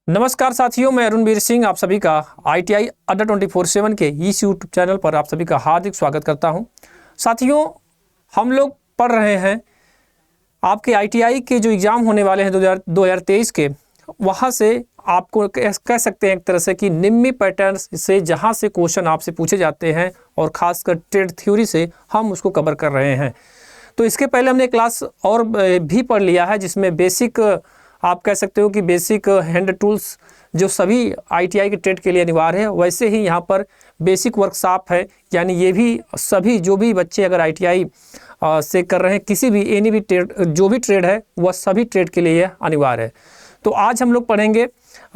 नमस्कार साथियों, मैं अरुणवीर सिंह आप सभी का ITI अड्डा 24/7 के इस यूट्यूब चैनल पर आप सभी का हार्दिक स्वागत करता हूं। साथियों, हम लोग पढ़ रहे हैं आपके ITI के जो एग्ज़ाम होने वाले हैं 2023 के, वहां से आपको कह सकते हैं एक तरह से कि निम्मी पैटर्न से जहां से क्वेश्चन आपसे पूछे जाते हैं और ख़ासकर ट्रेड थ्योरी से हम उसको कवर कर रहे हैं। तो इसके पहले हमने क्लास और भी पढ़ लिया है जिसमें बेसिक, आप कह सकते हो कि बेसिक हैंड टूल्स जो सभी ITI के ट्रेड के लिए अनिवार्य है, वैसे ही यहाँ पर बेसिक वर्कशॉप है। यानी ये भी सभी जो भी बच्चे अगर ITI से कर रहे हैं किसी भी एनी भी ट्रेड, जो भी ट्रेड है वह सभी ट्रेड के लिए अनिवार्य है। तो आज हम लोग पढ़ेंगे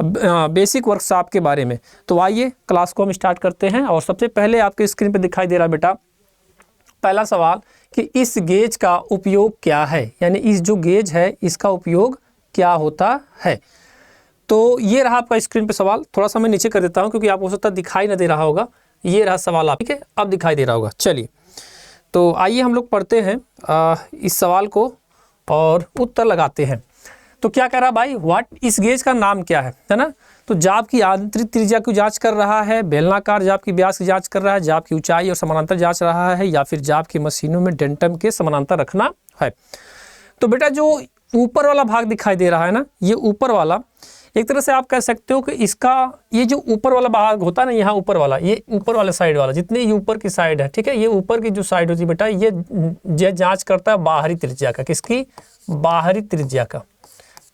बेसिक वर्कशॉप के बारे में। तो आइए क्लास को हम स्टार्ट करते हैं। और सबसे पहले आपके स्क्रीन पर दिखाई दे रहा है बेटा पहला सवाल कि इस गेज का उपयोग क्या है, यानी इस जो गेज है इसका उपयोग क्या होता है। तो ये रहा आपका स्क्रीन पे सवाल। थोड़ा सा मैं नीचे कर देता हूँ क्योंकि आपको हो सकता है दिखाई ना दे रहा होगा। ये रहा सवाल, आप ठीक है, अब दिखाई दे रहा होगा। चलिए तो आइए हम लोग पढ़ते हैं इस सवाल को और उत्तर लगाते हैं। तो क्या कह रहा भाई, व्हाट, इस गेज का नाम क्या है ना। तो जाप की आंतरिक त्रिज्या की जांच कर रहा है, बेलनाकार जाप की व्यास की जांच कर रहा है, जाप की ऊंचाई और समानांतर जांच रहा है, या फिर जाप की मशीनों में डेंटम के समानांतर रखना है। तो बेटा जो ऊपर वाला भाग दिखाई दे रहा है ना, ये ऊपर वाला एक तरह से आप कह सकते हो कि इसका ये जो ऊपर वाला भाग होता है ना, यहाँ ऊपर वाला, ये ऊपर वाले साइड वाला, जितने ये ऊपर की साइड है, ठीक है, ये ऊपर की जो साइड होती है बेटा, ये जांच करता है बाहरी त्रिज्या का। किसकी? बाहरी त्रिज्या का,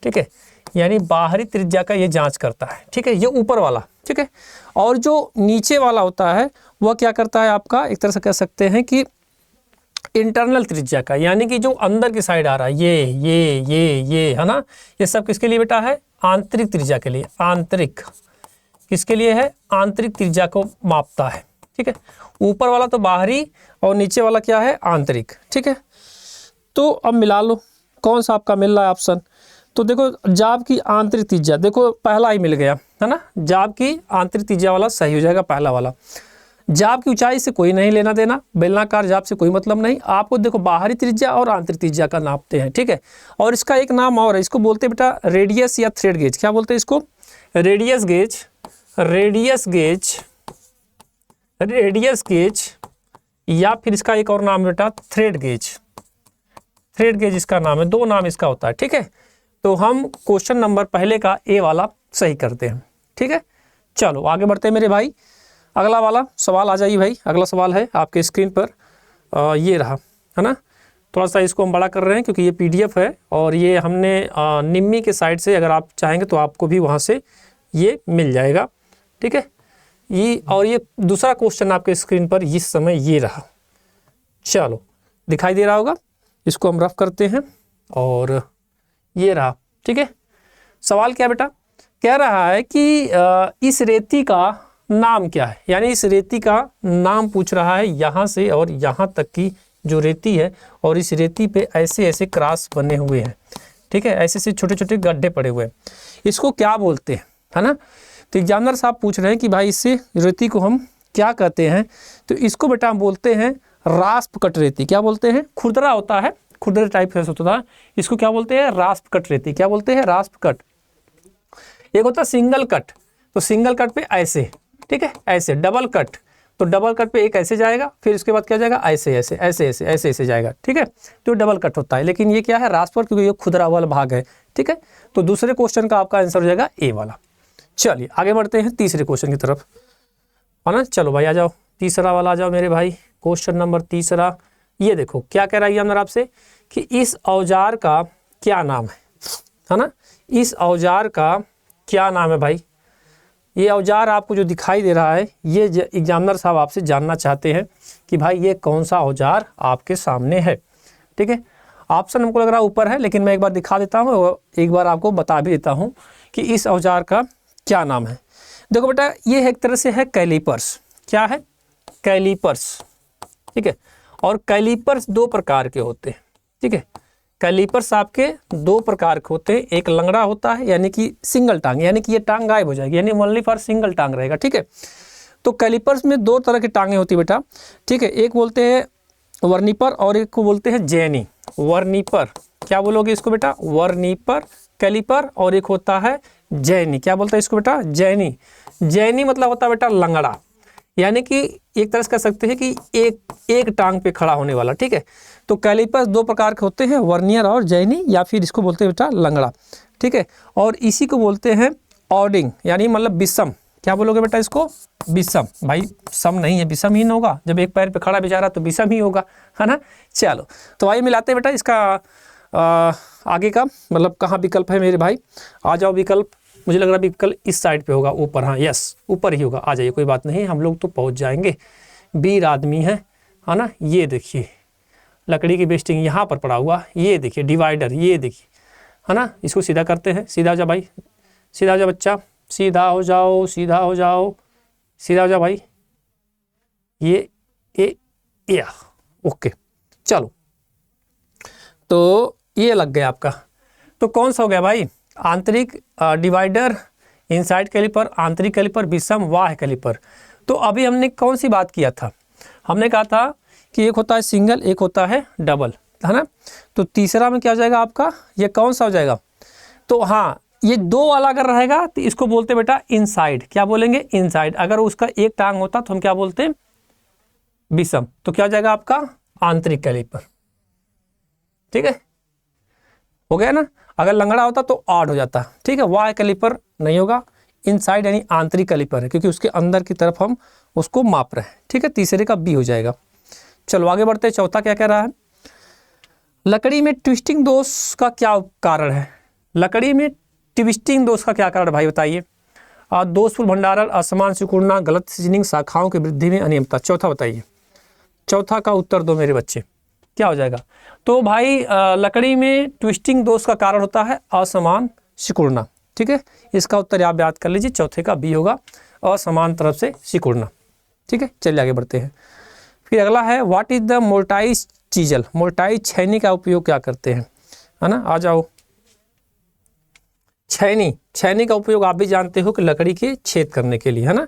ठीक है, यानी बाहरी त्रिज्या का ये जांच करता है, ठीक है, ये ऊपर वाला, ठीक है। और जो नीचे वाला होता है वह क्या करता है आपका, एक तरह से कह सकते हैं कि इंटरनल त्रिज्या का, यानी कि जो अंदर की साइड आ रहा है, ये है ना, ये सब किसके लिए बेटा है? आंतरिक त्रिज्या के लिए। आंतरिक किसके लिए है? आंतरिक त्रिज्या को मापता है, ठीक है। ऊपर वाला तो बाहरी और नीचे वाला क्या है? आंतरिक, ठीक है। तो अब मिला लो कौन सा आपका मिल रहा है ऑप्शन। तो देखो जाप की आंतरिक त्रिज्या, देखो पहला ही मिल गया है ना, जाप की आंतरिक त्रिज्या वाला सही हो जाएगा, पहला वाला। जाप की ऊंचाई से कोई नहीं लेना देना, बेलनाकार जाप से कोई मतलब नहीं, आपको देखो बाहरी त्रिज्या और आंतरिक त्रिज्या का नापते हैं, ठीक है। और इसका एक नाम और है, इसको बोलते हैं बेटा रेडियस या थ्रेड गेज। क्या बोलते हैं इसको? Radius gauge, radius gauge, radius gauge, या फिर इसका एक और नाम है बेटा थ्रेड गेज। थ्रेड गेज इसका नाम है, दो नाम इसका होता है, ठीक है। तो हम क्वेश्चन नंबर पहले का ए वाला सही करते हैं, ठीक है। चलो आगे बढ़ते हैं मेरे भाई। अगला वाला सवाल आ जाइए भाई। अगला सवाल है आपके स्क्रीन पर, ये रहा, है ना। थोड़ा सा इसको हम बड़ा कर रहे हैं क्योंकि ये PDF है और ये हमने निम्मी के साइड से, अगर आप चाहेंगे तो आपको भी वहाँ से ये मिल जाएगा, ठीक है। ये और ये दूसरा क्वेश्चन आपके स्क्रीन पर इस समय ये रहा। चलो दिखाई दे रहा होगा, इसको हम रफ करते हैं और ये रहा, ठीक है। सवाल क्या बेटा? कह रहा है कि इस रेती का नाम क्या है, यानी इस रेती का नाम पूछ रहा है, यहाँ से और यहाँ तक की जो रेती है, और इस रेती पे ऐसे ऐसे क्रॉस बने हुए हैं, ठीक है, ऐसे ऐसे छोटे छोटे गड्ढे पड़े हुए हैं, इसको क्या बोलते हैं, है ना। तो एग्जामिनर साहब पूछ रहे हैं कि भाई इससे रेती को हम क्या कहते हैं। तो इसको बेटा हम बोलते हैं रास्प कट रेती। क्या बोलते हैं? खुरदरा होता है, खुरदरे टाइप से होता है, इसको क्या बोलते हैं? रास्प कट रेती। क्या बोलते हैं? रास्प कट। एक होता है सिंगल कट, तो सिंगल कट पे ऐसे, ठीक है, ऐसे। डबल कट, तो डबल कट पे एक ऐसे जाएगा, फिर इसके बाद क्या जाएगा? ऐसे ऐसे ऐसे ऐसे ऐसे ऐसे जाएगा, ठीक है। तो डबल कट होता है, लेकिन ये क्या है? रास्प कट, क्योंकि ये खुदरा वाला भाग है, ठीक है। तो दूसरे क्वेश्चन का आपका आंसर हो जाएगा ए वाला। चलिए आगे बढ़ते हैं तीसरे क्वेश्चन की तरफ, है ना। चलो भाई आ जाओ, तीसरा वाला आ जाओ मेरे भाई। क्वेश्चन नंबर तीसरा, ये देखो क्या कह रहा है अंदर आपसे कि इस औजार का क्या नाम है ना। इस औजार का क्या नाम है भाई? ये औजार आपको जो दिखाई दे रहा है, ये एग्जामिनर साहब आपसे जानना चाहते हैं कि भाई ये कौन सा औजार आपके सामने है, ठीक है। ऑप्शन हमको लग रहा है ऊपर है, लेकिन मैं एक बार दिखा देता हूँ और एक बार आपको बता भी देता हूँ कि इस औजार का क्या नाम है। देखो बेटा ये एक तरह से है कैलीपर्स। क्या है? कैलीपर्स, ठीक है। और कैलीपर्स दो प्रकार के होते हैं, ठीक है। कैलीपर्स आपके दो प्रकार के होते हैं, एक लंगड़ा होता है, यानी कि सिंगल टांग, यानी कि ये टांग गायब हो जाएगी, यानी ओनली फॉर सिंगल टांग रहेगा, ठीक है। तो कैलीपर्स में दो तरह की टांगें होती है बेटा, ठीक है। एक बोलते हैं वर्निपर और एक को बोलते हैं जेनी। वर्निपर, क्या बोलोगे इसको बेटा? वर्निपर कैलिपर और एक होता है जैनी। क्या बोलते हैं इसको बेटा? जैनी। जैनी मतलब होता है बेटा लंगड़ा, यानी कि एक तरह से कह सकते हैं कि एक टांग पे खड़ा होने वाला, ठीक है। तो कैलिपर्स दो प्रकार के होते हैं, वर्नियर और जैनी, या फिर इसको बोलते हैं बेटा लंगड़ा, ठीक है। और इसी को बोलते हैं ऑडिंग, यानी मतलब विषम। क्या बोलोगे बेटा इसको? विषम। भाई सम नहीं है, विषम ही न होगा, जब एक पैर पे खड़ा बेचारा तो विषम ही होगा, है ना। चलो तो आइए मिलाते हैं बेटा इसका आगे का, मतलब कहाँ विकल्प है मेरे भाई। आ जाओ विकल्प, मुझे लग रहा है विकल्प इस साइड पे होगा, ऊपर। हाँ यस, ऊपर ही होगा। आ जाइए, कोई बात नहीं, हम लोग तो पहुँच जाएंगे। वीर आदमी है ना। ये देखिए लकड़ी की वेस्टिंग यहाँ पर पड़ा हुआ, ये देखिए डिवाइडर, ये देखिए, है ना। इसको सीधा करते हैं। सीधा हो जा भाई, सीधा हो जा बच्चा, सीधा हो जाओ, सीधा हो जाओ, सीधा हो जा भाई। ये ओके। चलो तो ये लग गया आपका। तो कौन सा हो गया भाई? आंतरिक डिवाइडर, इनसाइड कैलिपर, आंतरिक कैलिपर, विषम बाह्य कैलिपर। तो अभी हमने कौन सी बात किया था? हमने कहा था कि एक होता है सिंगल, एक होता है डबल, है ना। तो तीसरा में क्या हो जाएगा आपका? ये कौन सा हो जाएगा? तो हाँ, ये दो वाला अगर रहेगा तो इसको बोलते बेटा इनसाइड। क्या बोलेंगे? इनसाइड। अगर उसका एक टांग होता तो हम क्या बोलते? विषम। तो क्या हो जाएगा आपका? आंतरिक कैलिपर, ठीक है, हो गया ना। अगर लंगड़ा होता तो ऑड हो जाता, ठीक है। वाह्य कैलिपर नहीं होगा, इनसाइड यानी आंतरिक कैलिपर है, क्योंकि उसके अंदर की तरफ हम उसको माप रहे हैं, ठीक है। तीसरे का बी हो जाएगा। चलो आगे बढ़ते हैं। चौथा क्या कह रहा है? लकड़ी में ट्विस्टिंग दोष का क्या कारण है? लकड़ी में ट्विस्टिंग दोष का क्या कारण भाई बताइए? दोषपूर्ण भंडारण, असमान सिकुड़ना, गलत सीजनिंग, शाखाओं की वृद्धि में अनियमितता। चौथा बताइए, चौथा का उत्तर दो मेरे बच्चे, क्या हो जाएगा? तो भाई लकड़ी में ट्विस्टिंग दोष का कारण होता है असमान सिकुड़ना, ठीक है। इसका उत्तर आप याद कर लीजिए, चौथे का बी होगा, असमान तरफ से सिकुड़ना, ठीक है। चलिए आगे बढ़ते हैं। फिर अगला है व्हाट इज द मोल्टाइज चीजल। मोल्टाइज छैनी का उपयोग क्या करते हैं, है ना। आ जाओ। छैनी का उपयोग आप भी जानते हो कि लकड़ी के छेद करने के लिए, है ना।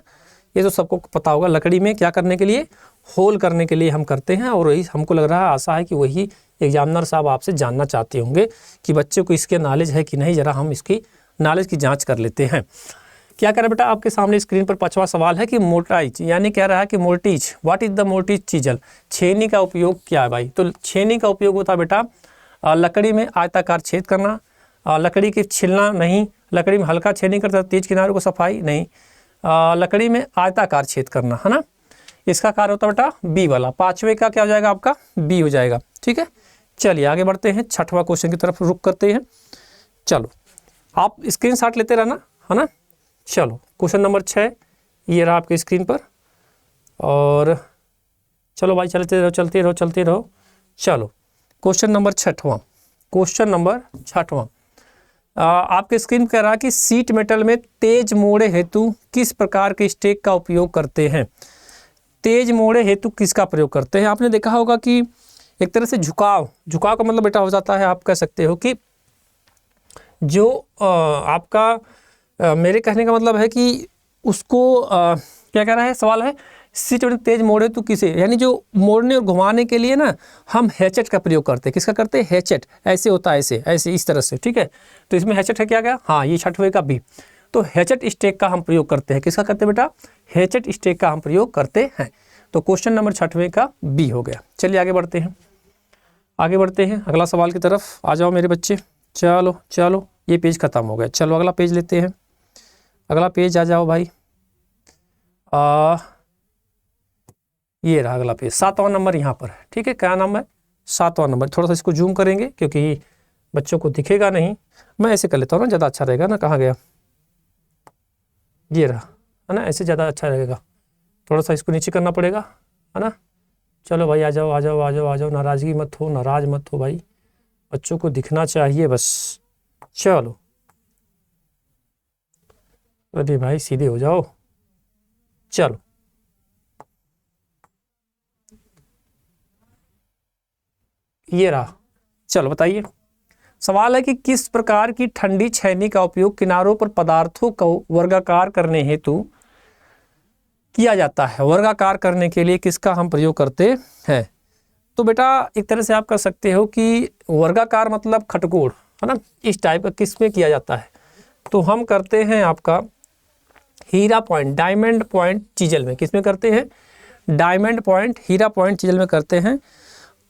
ये तो सबको पता होगा, लकड़ी में क्या करने के लिए? होल करने के लिए हम करते हैं। और वही हमको लग रहा है, आशा है कि वही एग्जामिनर साहब आपसे जानना चाहते होंगे कि बच्चे को इसके नॉलेज है कि नहीं। ज़रा हम इसकी नॉलेज की जांच कर लेते हैं। क्या कह रहा है बेटा? आपके सामने स्क्रीन पर 5वां सवाल है कि मोल्टाइज, यानी कह रहा है कि मोल्टीज, व्हाट इज द मोल्टीज चीजल। छेनी का उपयोग क्या है भाई? तो छेनी का उपयोग होता है बेटा लकड़ी में आयताकार छेद करना, लकड़ी की छिलना नहीं, लकड़ी में हल्का छेनी करता, तेज किनारों को सफाई नहीं, लकड़ी में आयताकार छेद करना, है ना। इसका कार्य होता है बेटा बी वाला। 5वें का क्या हो जाएगा आपका? बी हो जाएगा, ठीक है। चलिए आगे बढ़ते हैं, 6वां क्वेश्चन की तरफ रुक करते हैं। चलो आप स्क्रीनशॉट लेते रहना, है ना। चलो क्वेश्चन नंबर 6 ये रहा आपके स्क्रीन पर। और चलो भाई चलते रहो चलते रहो चलते रहो। चलो क्वेश्चन नंबर 6वां, क्वेश्चन नंबर 6वां आपके स्क्रीन कह रहा है कि सीट मेटल में तेज मोड़े हेतु किस प्रकार के स्टेक का उपयोग करते हैं। तेज मोड़े हेतु किसका प्रयोग करते हैं? आपने देखा होगा कि एक तरह से झुकाव का मतलब बेटा हो जाता है, आप कह सकते हो कि जो आपका मेरे कहने का मतलब है कि उसको क्या कह रहा है? सवाल है सीट में तेज मोड़े तो किसे, यानी जो मोड़ने और घुमाने के लिए ना हम हैचेट का प्रयोग करते हैं। किसका करते हैं? हैचेट। ऐसे होता है, ऐसे ऐसे इस तरह से, ठीक है। तो इसमें हैचेट है क्या गया? हाँ, ये 6वें का बी। तो हैचेट स्टेक का हम प्रयोग करते हैं। किसका करते हैं बेटा? हैचेट स्टेक का हम प्रयोग करते हैं। तो क्वेश्चन नंबर 6वें का बी हो गया। चलिए आगे बढ़ते हैं, आगे बढ़ते हैं अगला सवाल की तरफ। आ जाओ मेरे बच्चे। चलो चलो ये पेज खत्म हो गया। चलो अगला पेज लेते हैं, अगला पेज आ जाओ भाई। ये रहा अगला पेज, 7वां नंबर यहाँ पर है, ठीक है। क्या नाम है? 7वां नंबर। थोड़ा सा इसको जूम करेंगे क्योंकि बच्चों को दिखेगा नहीं। मैं ऐसे कर लेता हूँ ना, ज़्यादा अच्छा रहेगा ना। कहाँ गया? ये रहा, है ना। ऐसे ज़्यादा अच्छा रहेगा। थोड़ा सा इसको नीचे करना पड़ेगा, है ना। चलो भाई आ जाओ आ जाओ आ जाओ आ जाओ। नाराज़गी मत हो, नाराज़ मत हो भाई, बच्चों को दिखना चाहिए बस। चलो अरे भाई सीधे हो जाओ। चलो ये रहा। चलो बताइए, सवाल है कि किस प्रकार की ठंडी छैनी का उपयोग किनारों पर पदार्थों को वर्गाकार करने हेतु किया जाता है। वर्गाकार करने के लिए किसका हम प्रयोग करते हैं? तो बेटा एक तरह से आप कह सकते हो कि वर्गाकार मतलब खटकोण, है ना, इस टाइप का किस में किया जाता है? तो हम करते हैं आपका हीरा पॉइंट, डायमंड पॉइंट चीजल में। किस में करते हैं? डायमंड पॉइंट, हीरा पॉइंट चीजल में करते हैं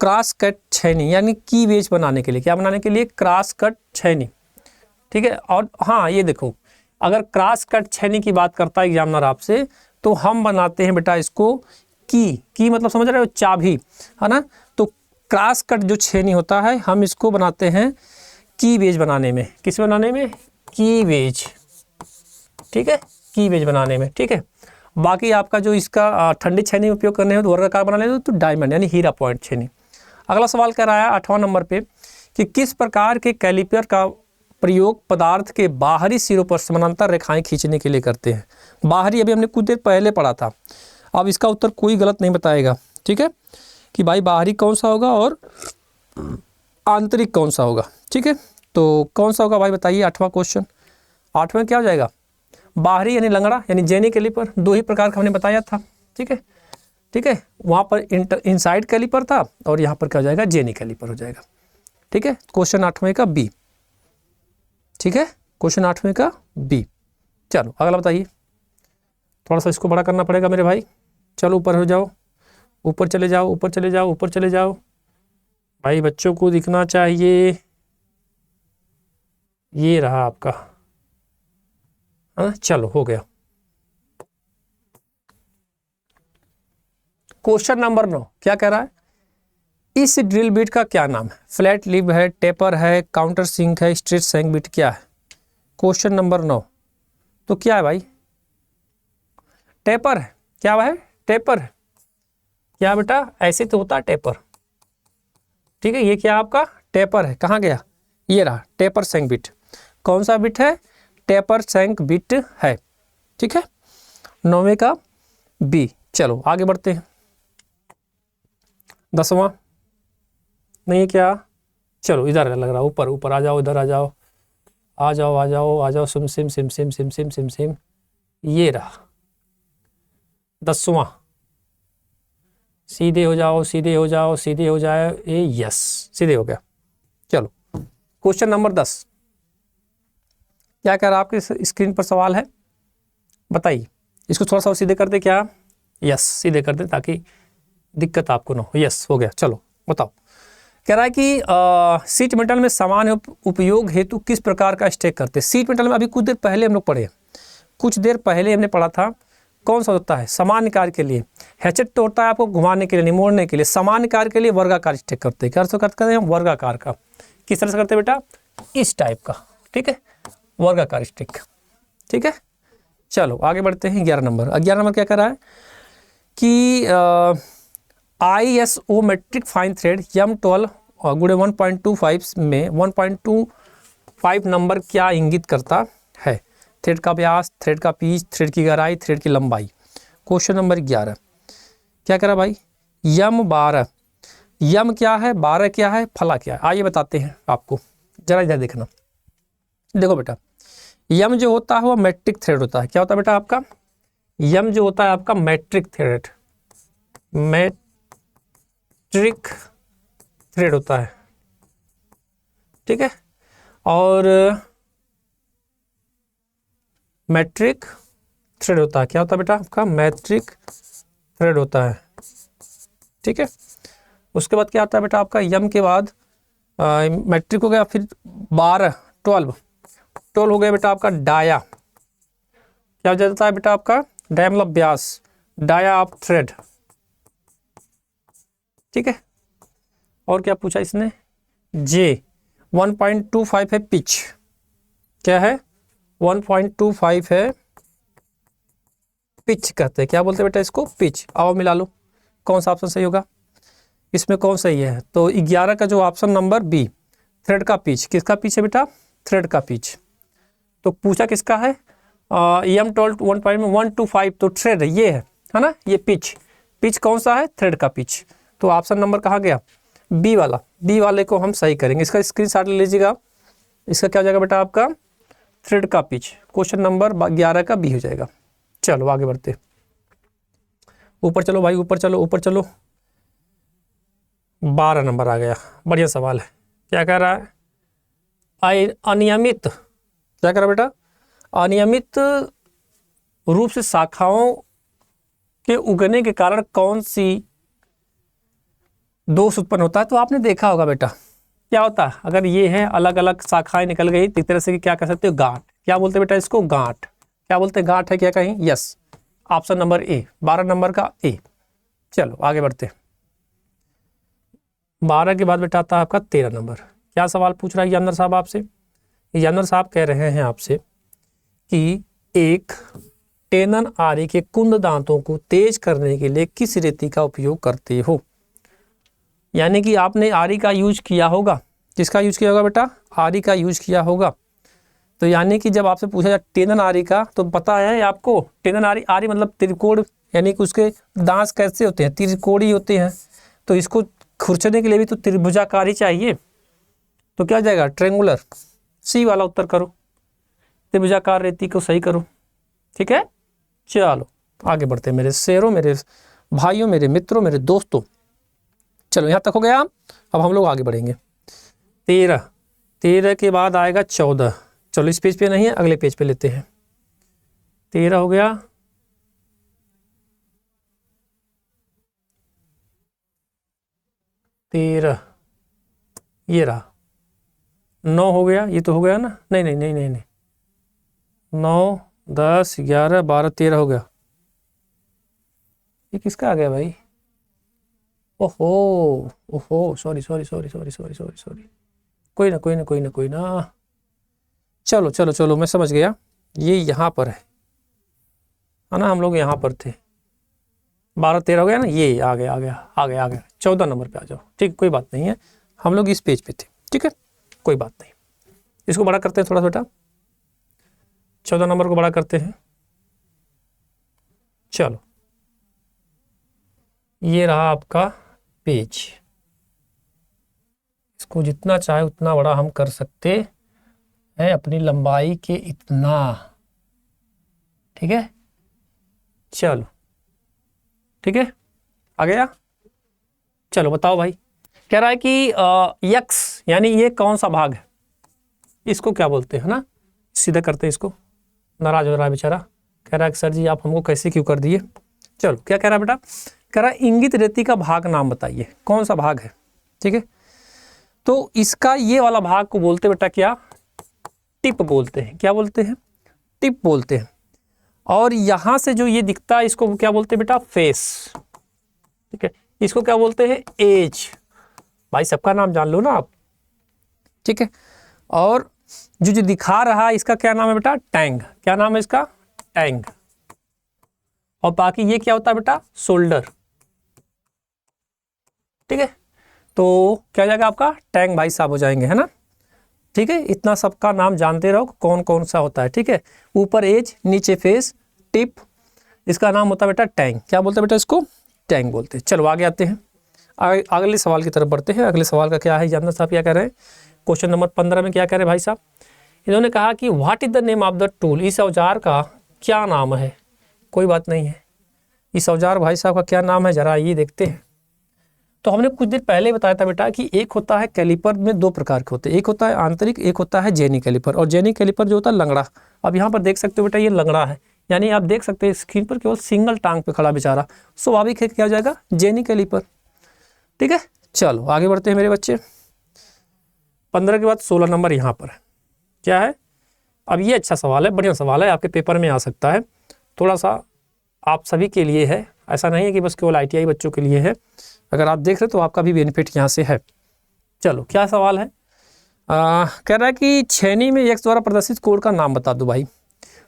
क्रॉस कट छैनी, यानी की वेज बनाने के लिए। क्या बनाने के लिए? क्रॉस कट छैनी, ठीक है। और हाँ ये देखो, अगर क्रॉस कट छैनी की बात करता है एग्जामिनर आपसे, तो हम बनाते हैं बेटा इसको की मतलब समझ रहे हो, चाबी, है ना। तो क्रॉस कट जो छैनी होता है हम इसको बनाते हैं की वेज बनाने में। किस बनाने में? की वेज, ठीक है, की वेज बनाने में, ठीक है। बाकी आपका जो इसका ठंडी छैनी उपयोग करने हो तो वर्गाकार बना लेते तो डायमंड यानी हीरा पॉइंट छैनी। अगला सवाल कह रहा है 8वां नंबर पे कि किस प्रकार के कैलिपर का प्रयोग पदार्थ के बाहरी सिरों पर समानांतर रेखाएं खींचने के लिए करते हैं? बाहरी अभी हमने कुछ देर पहले पढ़ा था, अब इसका उत्तर कोई गलत नहीं बताएगा, ठीक है, कि भाई बाहरी कौन सा होगा और आंतरिक कौन सा होगा, ठीक है। तो कौन सा होगा भाई बताइए? 8वां क्वेश्चन, 8वें क्या हो जाएगा? बाहरी यानी लंगड़ा यानी जेनी कैलिपर, दो ही प्रकार का हमने बताया था, ठीक है, ठीक है। वहाँ पर इनसाइड कैलिपर था और यहाँ पर क्या हो जाएगा? जेनी कैलिपर हो जाएगा, ठीक है। क्वेश्चन 8वें का बी, ठीक है, क्वेश्चन 8वें का बी। चलो अगला बताइए, थोड़ा सा इसको बड़ा करना पड़ेगा मेरे भाई। चलो ऊपर हो जाओ, ऊपर चले जाओ, ऊपर चले जाओ, ऊपर चले जाओ भाई, बच्चों को दिखना चाहिए। ये रहा आपका, हाँ चलो हो गया। क्वेश्चन नंबर 9 क्या कह रहा है? इस ड्रिल बिट का क्या नाम है? फ्लैट लिब है, टेपर है, काउंटर सिंक है, स्ट्रेट सैंक बिट, क्या है? क्वेश्चन नंबर 9 तो क्या है भाई? टेपर है। क्या है? टेपर है। क्या बेटा? ऐसे तो होता है टेपर, ठीक है। ये क्या आपका? टेपर है। कहाँ गया? ये रहा टेपर सैंक बिट। कौन सा बिट है? टेपर सैंक बिट है, ठीक है। 9वें का बी। चलो आगे बढ़ते हैं। 10वां नहीं है क्या? चलो इधर लग रहा, ऊपर ऊपर आ जाओ, इधर आ जाओ, आ जाओ आ जाओ आ जाओ, SIM SIM SIM SIM SIM SIM SIM SIM. ये रहा 10वां। सीधे हो जाओ, सीधे हो जाओ, सीधे हो जाए, ए यस सीधे हो गया। चलो क्वेश्चन नंबर 10 क्या कह रहा है? आपके स्क्रीन पर सवाल है, बताइए। इसको थोड़ा सा और सीधे कर दे क्या? यस सीधे कर दे ताकि दिक्कत आपको ना हो। यस हो गया। चलो बताओ। कह रहा है कि सीट मेटल में सामान्य उपयोग हेतु किस प्रकार का स्टेक करते हैं? सीट मेटल में अभी कुछ देर पहले हम लोग पढ़े, कुछ देर पहले हमने पढ़ा था। कौन सा होता है? सामान्य कार्य के लिए। हैचेट तो होता है आपको घुमाने के लिए, निमोड़ने के लिए। सामान्य कार्य के लिए वर्गाकार स्टेक करते हैं। क्या करते हैं हम? वर्गाकार का। किस तरह से करते हैं बेटा? इस टाइप का, ठीक है, वर्गाकार स्टेक, ठीक है। चलो आगे बढ़ते हैं। 11 नंबर। 11 नंबर क्या कर रहा है कि ISO metric fine thread M12 गुणे 1.25 में 1.25 नंबर क्या इंगित करता है? थ्रेड का व्यास, थ्रेड का पीच, थ्रेड की गहराई, थ्रेड की लंबाई। क्वेश्चन नंबर 11 क्या करा भाई? M12, यम क्या है, 12 क्या है, फला क्या है? आइए बताते हैं आपको, जरा इधर देखना। देखो बेटा, यम जो होता है वो मैट्रिक थ्रेड होता है। क्या होता है बेटा आपका? यम जो होता है आपका मैट्रिक थ्रेड, मैट्रिक थ्रेड होता है, ठीक है। और मैट्रिक थ्रेड होता है। क्या होता है बेटा आपका? मैट्रिक थ्रेड होता है, ठीक है। उसके बाद क्या आता है बेटा आपका? यम के बाद मैट्रिक हो गया, फिर 12 हो गया बेटा आपका डाया। क्या हो जाता है बेटा आपका? डाया मतलब व्यास, डाया ऑफ थ्रेड, ठीक है। और क्या पूछा इसने? जे 1.25 है पिच। क्या है? 1.25 है पिच कहते हैं। क्या बोलते हैं बेटा इसको? पिच। आओ मिला लो, कौन सा ऑप्शन सही होगा इसमें? कौन सही है? तो 11 का जो ऑप्शन नंबर बी, थ्रेड का पिच। किसका पिच है बेटा? थ्रेड का पिच। तो पूछा किसका है? M12 1.125, तो थ्रेड ये है ना, ये पिच। पिच कौन सा है? थ्रेड का पिच। तो ऑप्शन नंबर कहाँ गया? बी वाला। बी वाले को हम सही करेंगे। इसका स्क्रीनशॉट ले लीजिएगा। इसका क्या हो जाएगा बेटा आपका? थ्रेड का पिच। क्वेश्चन नंबर 11 का बी हो जाएगा। चलो आगे बढ़ते, ऊपर चलो भाई, ऊपर चलो, ऊपर चलो। 12 नंबर आ गया, बढ़िया सवाल है। क्या कह रहा है? अनियमित, क्या करा बेटा, अनियमित रूप से शाखाओं के उगने के कारण कौन सी दोष उत्पन्न होता है। तो आपने देखा होगा बेटा क्या होता है, अगर ये है अलग अलग शाखाएं निकल गई तो एक तरह से क्या कह सकते हो, गांठ। क्या बोलते हैं बेटा इसको, गांठ। क्या बोलते हैं, गांठ है क्या कहीं, yes, option number A, 12 number का ए। चलो आगे बढ़ते हैं। 12 के बाद बेटा आता है आपका 13 नंबर। क्या सवाल पूछ रहा है जानवर साहब आपसे, जानवर साहब कह रहे हैं आपसे कि एक टेनन आरी के कुंद दांतों को तेज करने के लिए किस रेती का उपयोग करते हो। यानी कि आपने आरी का यूज किया होगा, किसका यूज किया होगा बेटा, आरी का यूज किया होगा। तो यानी कि जब आपसे पूछा जाए टेनन आरी का, तो पता है आपको टेनन आरी, आरी मतलब त्रिकोण, यानी कि उसके दांत कैसे होते हैं, त्रिकोणी होते हैं। तो इसको खुरचने के लिए भी तो त्रिभुजाकार ही चाहिए, तो क्या हो जाएगा, ट्रेंगुलर। सी वाला उत्तर करो, त्रिभुजाकार रेती को सही करो, ठीक है। चलो आगे बढ़ते हैं मेरे शेरों, मेरे भाइयों, मेरे मित्रों, मेरे दोस्तों। चलो यहाँ तक हो गया, अब हम लोग आगे बढ़ेंगे। 13 के बाद आएगा 14। चलो इस पेज पे नहीं है, अगले पेज पे लेते हैं। 13 हो गया, 13 ये रहा। 9 हो गया, ये तो हो गया ना, नहीं नहीं नहीं नहीं नहीं, 9 10 11 12 13 हो गया। ये किसका आ गया भाई, ओहो ओहो, sorry sorry sorry sorry sorry sorry sorry, कोई ना कोई ना कोई ना कोई ना, चलो चलो चलो मैं समझ गया, ये यहाँ पर है ना, हम लोग यहाँ पर थे। 12 13 हो गया ना, ये आ गया आ गया आ गया आ गया। 14 नंबर पे आ जाओ, ठीक, कोई बात नहीं है, हम लोग इस पेज पे थे, ठीक है, कोई बात नहीं। इसको बड़ा करते हैं थोड़ा बेटा, 14 नंबर को बड़ा करते हैं। चलो ये रहा आपका पेज, इसको जितना चाहे उतना बड़ा हम कर सकते हैं, अपनी लंबाई के इतना, ठीक है। चलो ठीक है, आ गया। चलो बताओ भाई, कह रहा है कि यक्स यानी ये कौन सा भाग है, इसको क्या बोलते हैं ना, सीधा करते हैं इसको। नाराज हो रहा है बेचारा, कह रहा है कि सर जी आप हमको कैसे क्यों कर दिए। चलो क्या कह रहा है बेटा, कह रहा है इंगित रेती का भाग नाम बताइए, कौन सा भाग है, ठीक है। तो इसका ये वाला भाग को बोलते बेटा क्या, टिप बोलते हैं। क्या बोलते हैं, टिप बोलते हैं। और यहां से जो ये दिखता है इसको क्या बोलते हैं बेटा, फेस, ठीक है। इसको क्या बोलते हैं, एज। भाई सबका नाम जान लो ना आप, ठीक है। और जो दिखा रहा है इसका क्या नाम है बेटा, टैंग। क्या नाम है इसका, टैंग। और बाकी ये क्या होता है बेटा, शोल्डर, ठीक है। तो क्या हो जाएगा आपका, टैंग भाई साहब हो जाएंगे, है ना, ठीक है। इतना सबका नाम जानते रहो कौन कौन सा होता है, ठीक है। ऊपर एज, नीचे फेस, टिप, इसका नाम होता है बेटा टैंग। क्या बोलते हैं बेटा इसको, टैंग बोलते हैं। चलो आगे आते हैं, अगले सवाल की तरफ बढ़ते हैं। अगले सवाल का क्या है, जानना साहब क्या कह रहे हैं, क्वेश्चन नंबर 15 में क्या कह रहे हैं भाई साहब, इन्होंने कहा कि what is the name of the tool, इस औजार का क्या नाम है। कोई बात नहीं है, इस औजार भाई साहब का क्या नाम है, जरा ये देखते हैं। तो हमने कुछ देर पहले बताया था बेटा कि एक होता है कैलिपर में, 2 प्रकार के होते हैं, एक होता है आंतरिक, एक होता है जेनी कैलिपर। और जेनी कैलिपर जो होता है लंगड़ा, अब यहाँ पर देख सकते हो बेटा ये लंगड़ा है, यानी आप देख सकते हैं स्क्रीन पर केवल सिंगल टांग पे खड़ा बेचारा, स्वाभाविक है क्या हो जाएगा, जेनी कैलिपर, ठीक है। चलो आगे बढ़ते हैं मेरे बच्चे। 15 के बाद 16 नंबर यहाँ पर है, क्या है। अब ये अच्छा सवाल है, बढ़िया सवाल है, आपके पेपर में आ सकता है, थोड़ा सा आप सभी के लिए है, ऐसा नहीं है कि बस केवल ITI बच्चों के लिए है। अगर आप देख रहे तो आपका भी बेनिफिट यहाँ से है। चलो क्या सवाल है, कह रहा है कि छेनी में एक्स द्वारा प्रदर्शित कोड का नाम बता दो भाई।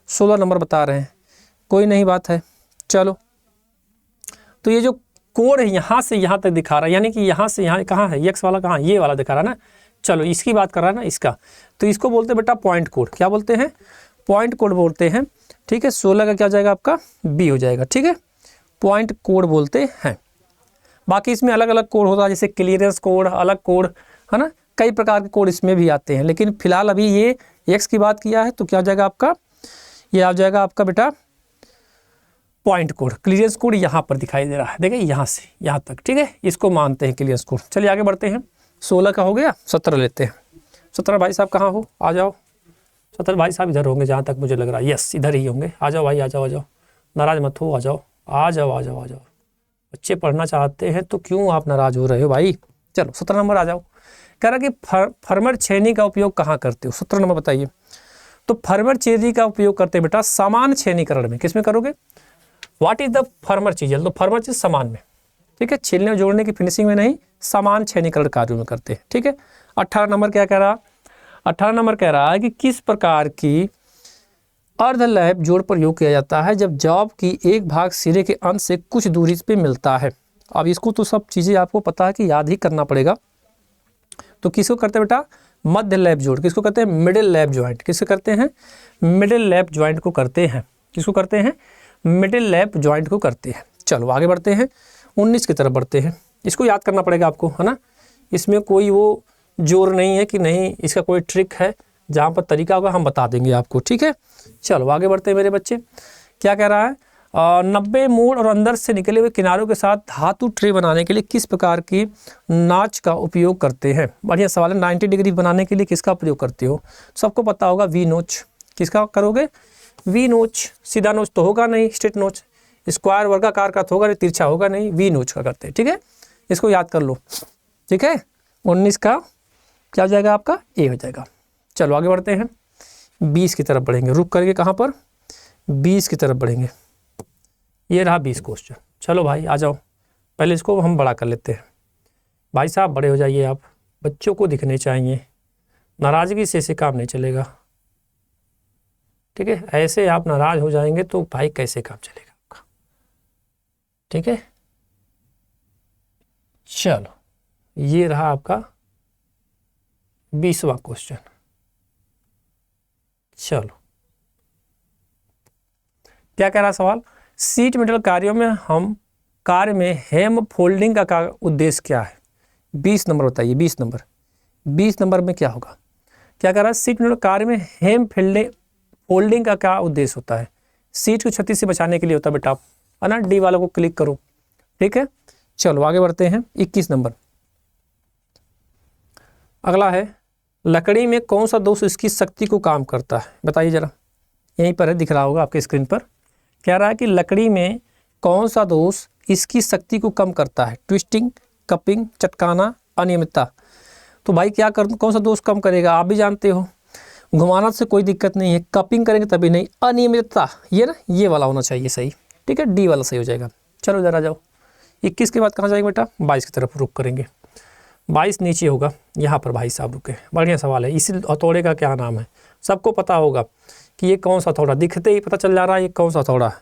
16 नंबर बता रहे हैं, कोई नहीं बात है। चलो तो ये जो कोड है यहाँ से यहाँ तक दिखा रहा है, यानी कि यहाँ से यहाँ कहाँ है, एक्स वाला कहाँ, ये वाला दिखा रहा है ना। चलो इसकी बात कर रहा है ना, इसका, तो इसको बोलते हैं बेटा पॉइंट कोड। क्या बोलते हैं, पॉइंट कोड बोलते हैं, ठीक है। 16 का क्या हो जाएगा आपका, बी हो जाएगा, ठीक है। पॉइंट कोड बोलते हैं। बाकी इसमें अलग अलग कोड होता है, जैसे क्लियरेंस कोड, अलग कोड, है ना, कई प्रकार के कोड इसमें भी आते हैं। लेकिन फिलहाल अभी ये एक्स की बात किया है, तो क्या हो जाएगा आपका, ये आ जाएगा आपका बेटा पॉइंट कोड। क्लियरेंस कोड यहाँ पर दिखाई दे रहा है, देखिए यहाँ से यहाँ तक, ठीक है, इसको मानते हैं क्लियरेंस कोड। चलिए आगे बढ़ते हैं, 16 का हो गया, 17 लेते हैं। 17 भाई साहब कहाँ हो, आ जाओ। 17 भाई साहब इधर होंगे जहाँ तक मुझे लग रहा है, यस इधर ही होंगे। आ जाओ भाई, आ जाओ, आ जाओ, नाराज मत हो, आ जाओ, आ जाओ, आ जाओ, आ जाओ। बच्चे पढ़ना चाहते हैं तो क्यों आप नाराज हो रहे हो भाई। चलो 17 नंबर आ जाओ। कह रहा कि फर्मर छेनी का उपयोग कहाँ करते हो, 17 नंबर बताइए। तो फर्मर छेनी का उपयोग करते हैं बेटा समान छेनीकरण में। किस में करोगे, व्हाट इज द फर्मर चीज, तो फर्मर चीज समान में, ठीक है, छीलने जोड़ने की फिनिशिंग में नहीं, समान छेनीकरण कार्यों में करते हैं, ठीक है। 18 नंबर क्या कह रहा, 18 नंबर कह रहा है कि किस प्रकार की अर्धलैप जोड़ प्रयोग किया जाता है जब जॉब की एक भाग सिरे के अंत से कुछ दूरी पे मिलता है। अब इसको तो सब चीज़ें आपको पता है कि याद ही करना पड़ेगा। तो किसको करते हैं बेटा, मध्य लैप जोड़, किसको कहते हैं, मिडिल लैप ज्वाइंट, किसको करते हैं, मिडिल लैप ज्वाइंट को करते हैं, किसको करते हैं, मिडिल लैप ज्वाइंट को करते हैं। चलो आगे बढ़ते हैं, 19 की तरफ बढ़ते हैं। इसको याद करना पड़ेगा आपको, है ना, इसमें कोई वो जोर नहीं है कि नहीं, इसका कोई ट्रिक है, जहाँ पर तरीका होगा हम बता देंगे आपको, ठीक है। चलो आगे बढ़ते हैं मेरे बच्चे। क्या कह रहा है, 90 मोड़ और अंदर से निकले हुए किनारों के साथ धातु ट्रे बनाने के लिए किस प्रकार की नाच का उपयोग करते हैं। बढ़िया सवाल है। 90 डिग्री बनाने के लिए किसका प्रयोग करते हो, सबको पता होगा, वी नोच। किसका करोगे, वी नोच। सीधा नोच तो होगा नहीं, स्ट्रेट नोच, स्क्वायर वर्गाकार का तो होगा नहीं, तिरछा होगा नहीं, वी नोच का करते हैं, ठीक है। इसको याद कर लो, ठीक है। 19 का क्या हो जाएगा आपका, ए हो जाएगा। चलो आगे बढ़ते हैं, 20 की तरफ बढ़ेंगे, रुक करके कहाँ पर, 20 की तरफ बढ़ेंगे। ये रहा 20 क्वेश्चन। चलो भाई आ जाओ, पहले इसको हम बड़ा कर लेते हैं। भाई साहब बड़े हो जाइए आप, बच्चों को दिखने चाहिए, नाराज़गी से ऐसे काम नहीं चलेगा, ठीक है। ऐसे आप नाराज हो जाएंगे तो भाई कैसे काम चलेगा आपका, ठीक है। चलो ये रहा आपका 20वां क्वेश्चन। चलो क्या कह रहा सवाल, सीट मेटल कार्यों में हम कार्य में हेम फोल्डिंग का उद्देश्य क्या है। 20 नंबर बताइए, 20 नंबर, 20 नंबर में क्या होगा। क्या कह रहा है, सीट मेटल कार्य में हेम फोल्डिंग का क्या उद्देश्य होता है। सीट को क्षति से बचाने के लिए होता है बेटा, है ना। डी वालों को क्लिक करो, ठीक है। चलो आगे बढ़ते हैं, 21 नंबर। अगला है, लकड़ी में कौन सा दोष इसकी शक्ति को काम करता है, बताइए जरा। यहीं पर है, दिख रहा होगा आपके स्क्रीन पर। कह रहा है कि लकड़ी में कौन सा दोष इसकी शक्ति को कम करता है। ट्विस्टिंग, कपिंग, चटकाना, अनियमितता। तो भाई क्या कौन सा दोष कम करेगा, आप भी जानते हो। घुमाना से कोई दिक्कत नहीं है, कपिंग करेंगे तभी नहीं। अनियमितता, ये ना, ये वाला होना चाहिए सही, ठीक है, डी वाला सही हो जाएगा। चलो जरा जाओ, 21 के बाद कहाँ जाएंगे बेटा, 22 की तरफ रुक करेंगे। 22 नीचे होगा, यहाँ पर भाई साहब रुके। बढ़िया सवाल है। इस हथौड़े का क्या नाम है, सबको पता होगा कि ये कौन सा हथौड़ा, दिखते ही पता चल जा रहा है ये कौन सा हथौड़ा है।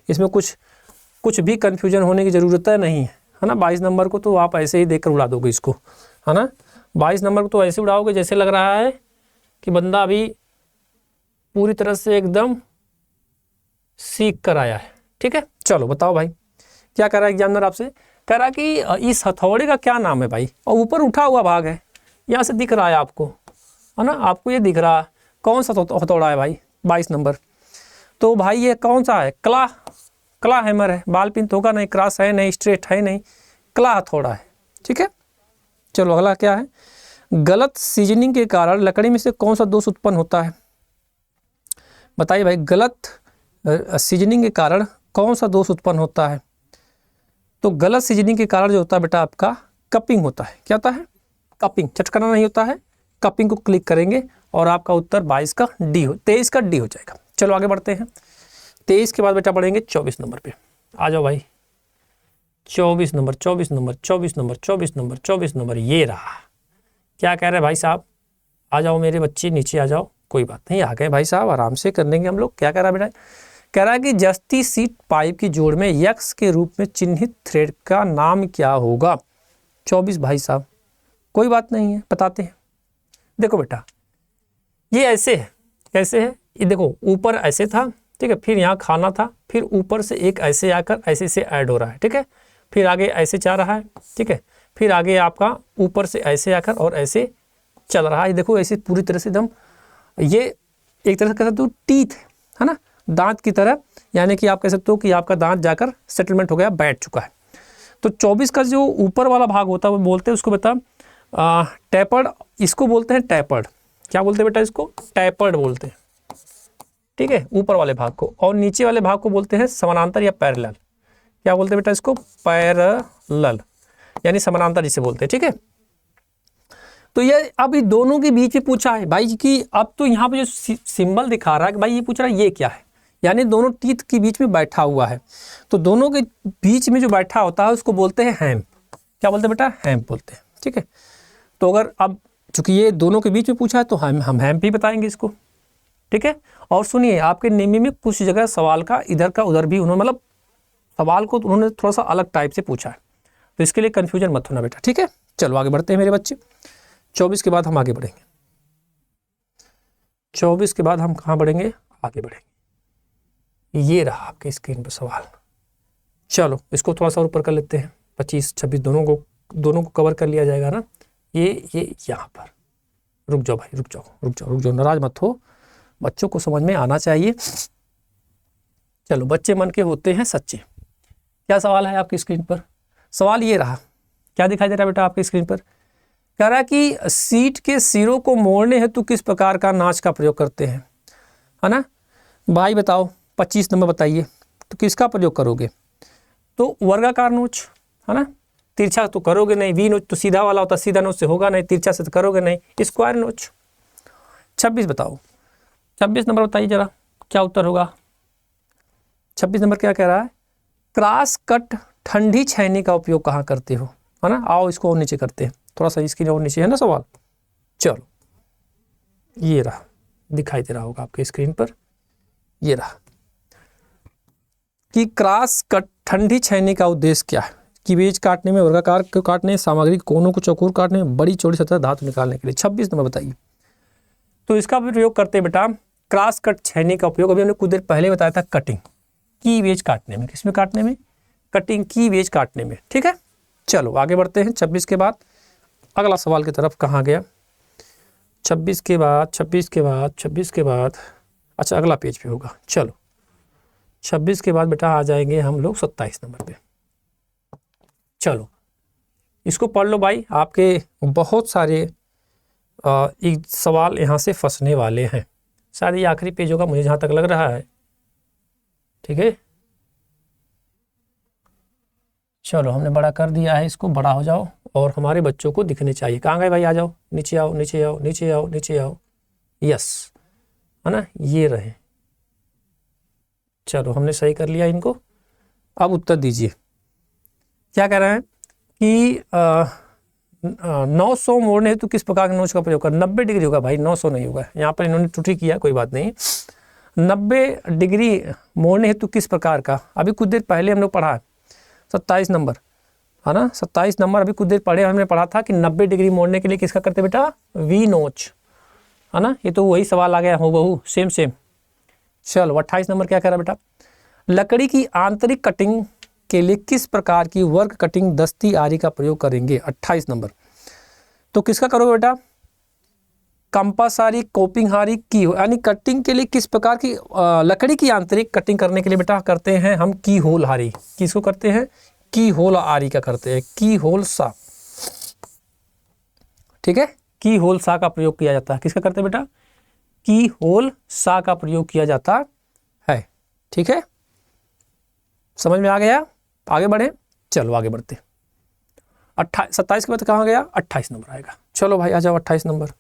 इसमें कुछ भी कन्फ्यूजन होने की ज़रूरत नहीं है ना। 22 नंबर को तो आप ऐसे ही देखकर उड़ा दोगे इसको, है ना। 22 नंबर को तो ऐसे उड़ाओगे जैसे लग रहा है कि बंदा अभी पूरी तरह से एकदम सीख कर आया है, ठीक है। चलो बताओ भाई, क्या कर रहा है एग्जामिनर आपसे, कह रहा कि इस हथौड़े का क्या नाम है भाई। और ऊपर उठा हुआ भाग है, यहाँ से दिख रहा है आपको, है ना, आपको ये दिख रहा है कौन सा हथौड़ा है भाई, 22 नंबर। तो भाई ये कौन सा है, क्ला हैमर है। बाल पिन तो होगा नहीं, क्रॉस है नहीं, स्ट्रेट है नहीं, क्ला हथौड़ा है, ठीक है। चलो अगला क्या है, गलत सीजनिंग के कारण लकड़ी में से कौन सा दोष उत्पन्न होता है, बताइए भाई। गलत सीजनिंग के कारण कौन सा दोष उत्पन्न होता है। तो गलत सीजनिंग के कारण जो होता है बेटा आपका कपिंग होता है। क्या होता है, कपिंग, चटकाना नहीं होता है। कपिंग को क्लिक करेंगे और आपका उत्तर 22 का डी हो, 23 का डी हो जाएगा। चलो आगे बढ़ते हैं, 23 के बाद बेटा बढ़ेंगे 24 नंबर पे। आ जाओ भाई, 24 number, 24 number, 24 number, 24 number, 24 number, ये रहा। क्या कह रहे हैं भाई साहब, आ जाओ मेरे बच्चे, नीचे आ जाओ। कोई बात नहीं, आ गए भाई साहब, आराम से कर लेंगे हम लोग। क्या कह रहा है बेटा, कह रहा है कि जस्ती सीट पाइप की जोड़ में यक्स के रूप में चिन्हित थ्रेड का नाम क्या होगा। 24 भाई साहब, कोई बात नहीं है, बताते हैं। देखो बेटा, ये ऐसे है, कैसे है, ये देखो ऊपर ऐसे था, ठीक है, फिर यहाँ खाना था, फिर ऊपर से एक ऐसे आकर ऐसे से ऐड हो रहा है, ठीक है, फिर आगे ऐसे जा रहा है, ठीक है, फिर आगे आपका ऊपर से ऐसे आकर और ऐसे चल रहा है। देखो ऐसे पूरी तरह से एकदम, ये एक तरह से कह सकते हो टीथ है ना, दांत की तरह, यानी कि आप कह सकते हो कि आपका दांत जाकर सेटलमेंट हो गया, बैठ चुका है। तो 24 का जो ऊपर वाला भाग होता है वो बोलते हैं उसको बेटा टैपर्ड, इसको बोलते हैं टैपर्ड, क्या बोलते हैं बेटा इसको? टैपर्ड बोलते हैं, ठीक है, ऊपर वाले भाग को। और नीचे वाले भाग को बोलते हैं समानांतर या पैरेलल। क्या बोलते हैं बेटा इसको? पैरेलल, यानी समानांतर जिसे बोलते हैं, ठीक है। तो ये अब ये दोनों के बीच में पूछा है भाई कि अब तो यहाँ पे जो सिंबल दिखा रहा है कि भाई ये पूछ रहा है ये क्या है, यानी दोनों टीथ के बीच में बैठा हुआ है। तो दोनों के बीच में जो बैठा होता है उसको बोलते हैं हैम्प। क्या बोलते हैं बेटा? हैम्प बोलते हैं, ठीक है। तो अगर अब चूंकि ये दोनों के बीच में पूछा है तो हम हैम्प ही बताएंगे इसको, ठीक है। और सुनिए, आपके नेमी में कुछ जगह सवाल का इधर का उधर भी उन्होंने, मतलब सवाल को उन्होंने थोड़ा सा अलग टाइप से पूछा है, तो इसके लिए कन्फ्यूजन मत होना बेटा, ठीक है। चलो आगे बढ़ते हैं मेरे बच्चे। 24 के बाद हम आगे बढ़ेंगे। 24 के बाद हम कहाँ बढ़ेंगे? आगे बढ़ेंगे। ये रहा आपके स्क्रीन पर सवाल। चलो इसको थोड़ा सा ऊपर कर लेते हैं। 25 26 दोनों को कवर कर लिया जाएगा ना। ये यहाँ पर रुक जाओ भाई, रुक जाओ, नाराज मत हो, बच्चों को समझ में आना चाहिए। चलो, बच्चे मन के होते हैं सच्चे। क्या सवाल है आपकी स्क्रीन पर? सवाल ये रहा, क्या दिखाई दे रहा है बेटा आपकी स्क्रीन पर? कह रहा है कि सीट के सिरों को मोड़ने हेतु किस प्रकार का नाच का प्रयोग करते हैं, है ना भाई? बताओ 25 नंबर बताइए, तो किसका प्रयोग करोगे? तो वर्गाकार नोच, है ना। तिरछा तो करोगे नहीं, वी नोच तो सीधा वाला होता, सीधा नोच से होगा नहीं, तिरछा से तो करोगे नहीं, स्क्वायर नोच। 26 बताओ, 26 नंबर बताइए जरा, क्या उत्तर होगा? 26 नंबर क्या कह रहा है? क्रॉस कट ठंडी छैनी का उपयोग कहाँ करते हो, है ना। आओ इसको और नीचे करते हैं, थोड़ा सा इसकी और नीचे है ना सवाल। चलो ये रहा, दिखाई दे रहा होगा आपके स्क्रीन पर, ये रहा कि क्रॉस कट ठंडी छैनी का उद्देश्य क्या है? कि बीज काटने में, वर्गाकार को काटने, सामग्री कोनों को चौकोर काटने में, बड़ी चौड़ी सतह धातु निकालने के लिए। 26 नंबर बताइए। तो इसका भी प्रयोग करते हैं बेटा, क्रॉस कट छैनी का उपयोग अभी हमने कुछ देर पहले बताया था, कटिंग की वेज काटने में। किसमें काटने में? कटिंग की वेज काटने में, ठीक है। चलो आगे बढ़ते हैं। 26 के बाद अगला सवाल की तरफ कहाँ गया? 26 के बाद अच्छा अगला पेज पे होगा। चलो 26 के बाद बेटा आ जाएंगे हम लोग 27 नंबर पे। चलो इसको पढ़ लो भाई, आपके बहुत सारे सवाल यहाँ से फंसने वाले हैं। शायद ये आखिरी पेज होगा मुझे जहाँ तक लग रहा है, ठीक है। चलो हमने बड़ा कर दिया है, इसको बड़ा हो जाओ और हमारे बच्चों को दिखने चाहिए। कहाँ गए भाई? आ जाओ, नीचे आओ, नीचे आओ, नीचे आओ, नीचे आओ, यस, है ना, ये रहे। चलो हमने सही कर लिया इनको। अब उत्तर दीजिए। क्या कह रहे हैं कि 900 मोड़ने हेतु किस प्रकार के नोच का प्रयोग कर? 90 डिग्री होगा भाई, 900 नहीं होगा। यहाँ पर इन्होंने त्रुटि किया, कोई बात नहीं। 90 डिग्री मोड़ने हेतु किस प्रकार का, अभी कुछ देर पहले हम लोग पढ़ा है 27 नंबर, है ना। 27 नंबर अभी कुछ देर पहले हमने पढ़ा था कि 90 डिग्री मोड़ने के लिए किसका करते बेटा? वी नोच, है ना। ये तो वही सवाल आ गया हो बहू, सेम। चलो 28 नंबर क्या कह रहा बेटा? लकड़ी की आंतरिक कटिंग के लिए किस प्रकार की वर्ग कटिंग दस्ती आरी का प्रयोग करेंगे? 28 नंबर। तो किसका करोगे बेटा? कंपास आरी, कोपिंग आरी की, यानी कटिंग के लिए किस प्रकार की लकड़ी की आंतरिक कटिंग करने के लिए बेटा करते हैं हम की होल आरी। किसको करते हैं? की होल आरी का करते हैं, की होल सा, ठीक है। की होल सा का प्रयोग किया जाता है। किसका करते हैं बेटा? की होल सा का प्रयोग किया जाता है, ठीक है। समझ में आ गया? आगे बढ़े, चलो आगे बढ़ते। 27 के बाद कहाँ गया? 28 नंबर आएगा। चलो भाई आ जाओ 28 नंबर।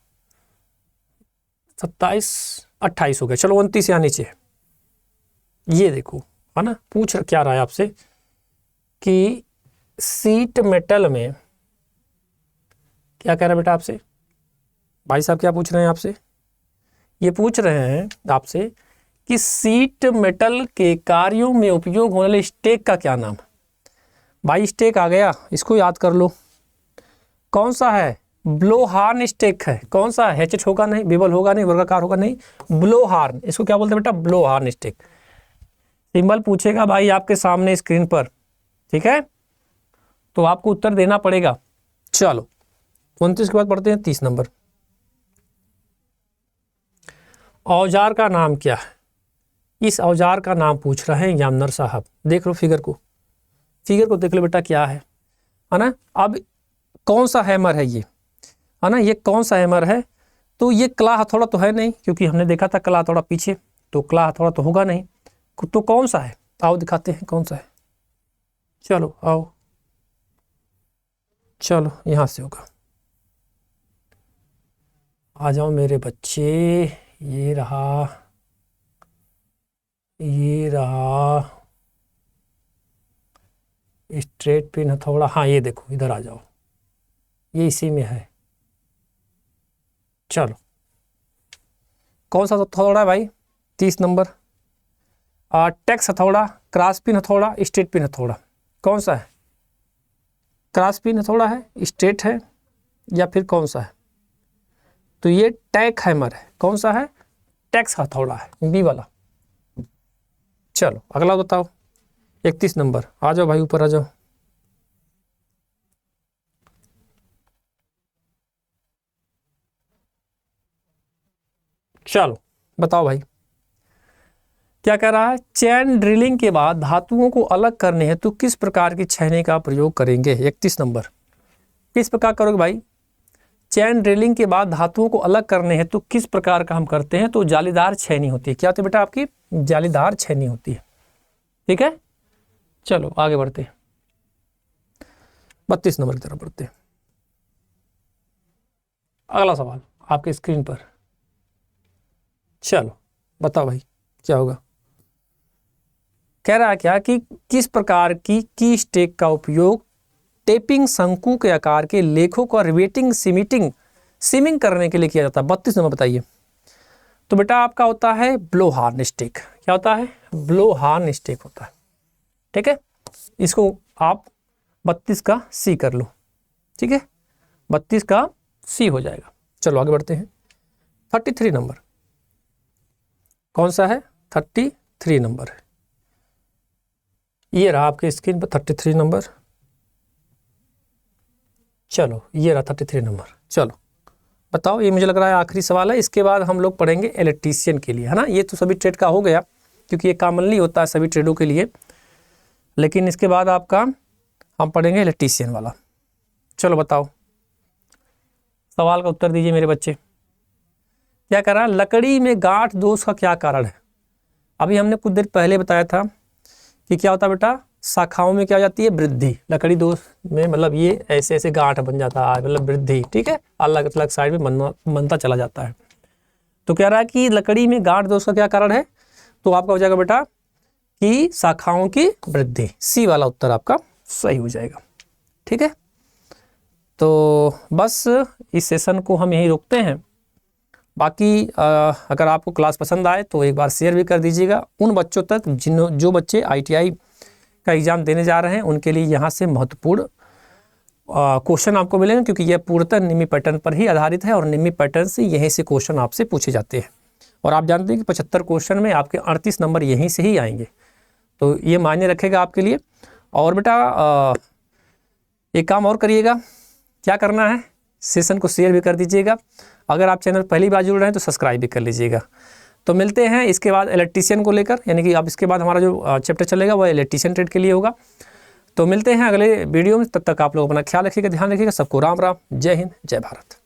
27-28 हो गया। चलो 29 यहाँ नीचे। ये देखो, है ना, पूछ क्या रहा है आपसे कि सीट मेटल में, क्या कह रहा है बेटा आपसे? भाई साहब क्या पूछ रहे हैं आपसे? ये पूछ रहे हैं आपसे कि सीट मेटल के कार्यों में उपयोग होने वाले स्टेक का क्या नाम है? भाई स्टेक आ गया, इसको याद कर लो। कौन सा है? ब्लो हार्न स्टेक है। कौन सा? हैचेट होगा नहीं, बेबल होगा नहीं, वर्गाकार होगा नहीं, ब्लो हार्न। इसको क्या बोलते हैं बेटा? Blow horn stake. सिंबल पूछेगा भाई आपके सामने स्क्रीन पर, ठीक है, तो आपको उत्तर देना पड़ेगा। चलो 29 के बाद पढ़ते हैं 30 नंबर। औजार का नाम क्या है? इस औजार का नाम पूछ रहे हैं एग्जामिनर साहब। देख लो फिगर को देख लो बेटा, क्या है ना। अब कौन सा हैमर है ये, है ना, ये कौन सा हैमर है? तो ये कला हथौड़ा तो है नहीं, क्योंकि हमने देखा था कला हथौड़ा पीछे, तो कला हथौड़ा तो होगा नहीं। तो कौन सा है, आओ दिखाते हैं कौन सा है। चलो आओ, चलो यहाँ से होगा। आ जाओ मेरे बच्चे, ये रहा, ये रहा स्ट्रेट पिन हथौड़ा। हाँ ये देखो, इधर आ जाओ, ये इसी में है। चलो कौन सा हथौड़ा है भाई, 30 नंबर। टेक्स हथौड़ा, क्रॉस पिन हथौड़ा, स्ट्रेट पिन हथौड़ा, कौन सा है? क्रॉस पिन हथौड़ा है, स्ट्रेट है, या फिर कौन सा है? तो ये टैक हैमर है। कौन सा है? टेक्स हथौड़ा है, बी वाला। चलो अगला बताओ, 31 नंबर। आ जाओ भाई, ऊपर आ जाओ। चलो बताओ भाई, क्या कह रहा है? चैन ड्रिलिंग के बाद धातुओं को अलग करने हेतु तो किस प्रकार की छैनी का प्रयोग करेंगे? 31 नंबर। किस प्रकार करोगे भाई? चैन ड्रिलिंग के बाद धातुओं को अलग करने हेतु तो किस प्रकार का हम करते हैं? तो जालीदार छैनी होती है। क्या होती है बेटा आपकी? जालीदार छैनी होती है। ठीक है, चलो आगे बढ़ते हैं, 32 नंबर की तरफ बढ़ते हैं। अगला सवाल आपके स्क्रीन पर। चलो बताओ भाई क्या होगा। कह रहा है क्या कि किस प्रकार की स्टेक का उपयोग टेपिंग शंकु के आकार के लेखों का रिवेटिंग सीमिंग करने के लिए किया जाता है? 32 नंबर बताइए। तो बेटा आपका होता है ब्लो हार्न स्टेक। क्या होता है? ब्लो हार्न स्टेक होता है। ठीक है, इसको आप 32 का सी कर लो। ठीक है, 32 का सी हो जाएगा। चलो आगे बढ़ते हैं, 33 नंबर। कौन सा है? 33 नंबर है, ये रहा आपके स्क्रीन पर 33 नंबर। चलो ये रहा 33 नंबर। चलो बताओ, ये मुझे लग रहा है आखिरी सवाल है। इसके बाद हम लोग पढ़ेंगे इलेक्ट्रीशियन के लिए, है ना। ये तो सभी ट्रेड का हो गया, क्योंकि ये कॉमनली होता है सभी ट्रेडों के लिए, लेकिन इसके बाद आपका हम पढ़ेंगे इलेक्ट्रीशियन वाला। चलो बताओ, सवाल का उत्तर दीजिए मेरे बच्चे। क्या कह रहा है? लकड़ी में गांठ दोष का क्या कारण है? अभी हमने कुछ देर पहले बताया था कि क्या होता है बेटा, शाखाओं में क्या हो जाती है? वृद्धि। लकड़ी दोष में मतलब ये ऐसे ऐसे गांठ बन जाता है, मतलब वृद्धि। ठीक है, अलग अलग साइड में बनता चला जाता है। तो कह रहा है कि लकड़ी में गांठ दोष का क्या कारण है? तो आपका हो जाएगा बेटा कि शाखाओं की वृद्धि। सी वाला उत्तर आपका सही हो जाएगा। ठीक है, तो बस इस सेशन को हम यहीं रोकते हैं। बाकी अगर आपको क्लास पसंद आए तो एक बार शेयर भी कर दीजिएगा उन बच्चों तक जो बच्चे ITI का एग्ज़ाम देने जा रहे हैं। उनके लिए यहाँ से महत्वपूर्ण क्वेश्चन आपको मिलेंगे, क्योंकि यह पूर्णतः निम्मी पैटर्न पर ही आधारित है और निम्मी पैटर्न से यहीं से क्वेश्चन आपसे पूछे जाते हैं। और आप जानते हैं कि 75 क्वेश्चन में आपके 38 नंबर यहीं से ही आएंगे, तो ये मायने रखेगा आपके लिए। और बेटा एक काम और करिएगा, क्या करना है? सेशन को शेयर भी कर दीजिएगा। अगर आप चैनल पहली बार जुड़ रहे हैं तो सब्सक्राइब भी कर लीजिएगा। तो मिलते हैं इसके बाद इलेक्ट्रीशियन को लेकर, यानी कि अब इसके बाद हमारा जो चैप्टर चलेगा वह इलेक्ट्रीशियन ट्रेड के लिए होगा। तो मिलते हैं अगले वीडियो में, तब तक आप लोग अपना ख्याल रखिएगा, ध्यान रखिएगा। सबको राम राम, जय हिंद, जय भारत।